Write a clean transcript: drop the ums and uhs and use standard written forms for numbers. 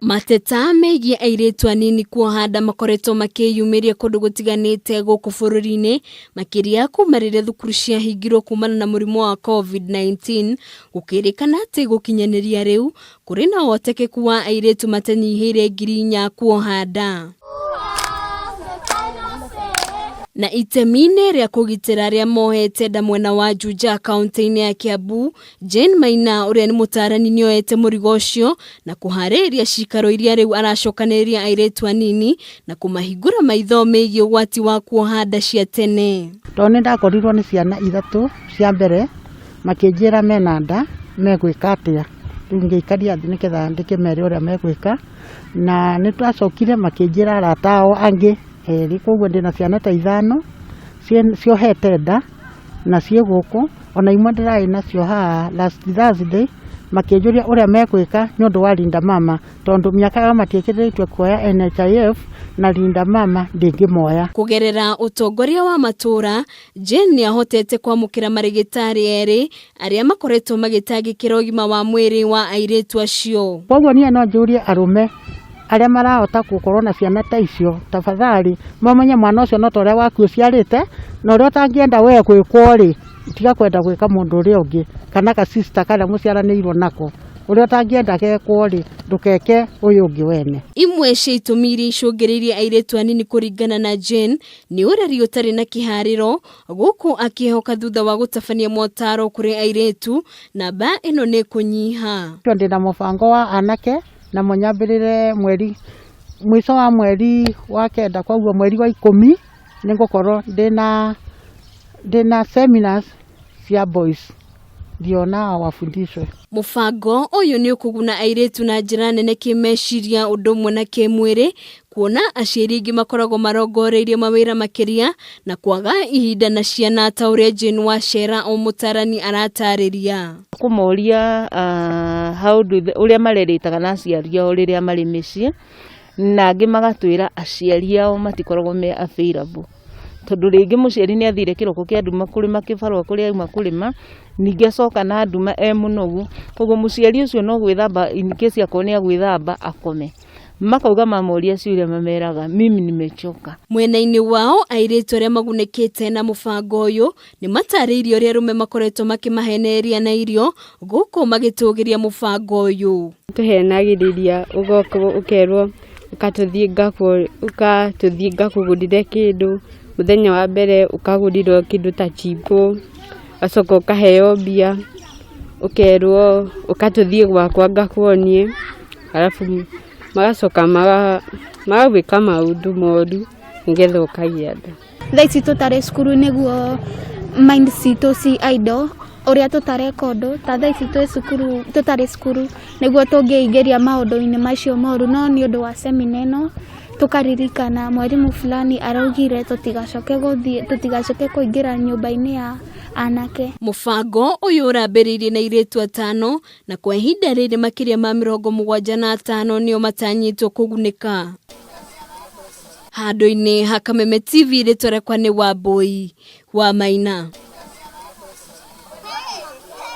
Mateta megiĩ airitu anini kuoha makoretwo makiyumiria kundu gutiganite guku bururi-ini makiria kumarire thukuru cia hingirwo kumana na murimu wa COVID-19 gukirikana ati gukinyiria riu kuri na wotekeku wa airitu matanyihiire 4,000 kuoha nda. Na itemine ria kugitira ria mohete nda mwena wa Juja kaunti-ini ya Kiambu, Jane Maina uria ni mutaarani nioete murigo ucio na kuhariria cikaro iria riu aracokaniria airitu anini na kumahingura maitho megiĩ ũgwati wa kuoha nda cia tene. Toni ndakorirwo ni ciana 3 cia mbere makinjira mena nda megwika atia ngĩikaria thĩ nĩgetha ndĩkĩmere ũrĩa megwika na nĩtwacokire makinjira aratao angĩ koguo ndina ciana ta 5 ciohete nda na cie guku ona imwe ndirai nacio ha last Thursday makinjuria uria megwika ni undu wa linda mama tondu miaka matiĩkĩrĩtwe kuoya NHIF na linda mama ndingĩmoya. Kugerera utongoria wa matura, Jane ni ahotete kwamũkĩra marigitari eri aria makoretwo magĩtangĩkĩra ũgima wa mwĩrĩ wa airitu acio. Koguo niĩ no njurie arume aria marahota gukorwo na ciana ta icio tafadhali mamenye mwana ucio no toria waku uciarite na uria utangienda we gwikwo ri tiga kwenda gwika mundu uria ungi kana ka sister kana muciaranirwo nako uria utangienda gekwo ri ndukeke uyu ungi wene. Imwe cia itũmi iria icũngĩrĩirie airitu anini kũringana na Jane ni ũreri ũtarĩ na kĩharĩro gũkũ akĩhoka thutha wa gũtabania motaaro kũrĩ airitu namba ĩno nĩ kũnyiha. Ndina mubango wa anake na monyambirire mwiso wa mweri wa kenda kwa mweri wa 10 ningukorwo ndina seminars cia boys diona wafundishwe. Mubango uyu ni ukuguna airitu na njira nene kimeciria undu mwe na kimwiri kuona aciari ingi makoragwo marongoreirie mawira makiria na kwaga ihinda na ciana ta uria Jane wacera o mutarani aratariria. Kumoria how do uria mareritaga na aciari ao riria mari micii na angi magatwira aciari ao matikoragwo me available tondu ringi muciari ni athire kiroko kia nduma kurima kibarwa kuria auma kurima ningi acoka na nduma munogu koguo muciari ucio no gwithamba in case akone agwithamba akome makauga mamoria ciuria mameraga mimi nimechoka. Mwena-ini wao airitu aria magunekete na mubango uyu ni matariirio ria rume makoretwo makimaheneria na irio guku magitugiria mubango uyu. Tuhenagiriria ugoko ukerwo ukatuthie ngakugurire kindu muthenya wa mbere ukagurirwo kindu ta Ciiko acoka ukaheo mbia ukerwo ukatuthie gwakwa ngakuonie alafu magacoka magawika maundu moru ngetha ukagia nda. Thaici tutare cukuru niguo mind citũ ci idle uria tutare kondo ta thaici twe cukuru tutare cukuru niguo tungĩingĩria maundu-ini macio moru no ni undu wa semina ĩno tukaririkana mwarimu fulani araugire tutigacoke kuingira nyumba-ini ya anake. Mubango uyu urambĩrĩirie na airitu 5 na kwa ihinda rĩrĩ makiria ma 75 nio matanyitwo kugunĩka. Handũ-ini ha Kameme TV rĩtũrekwa ni Wambui wa Maina.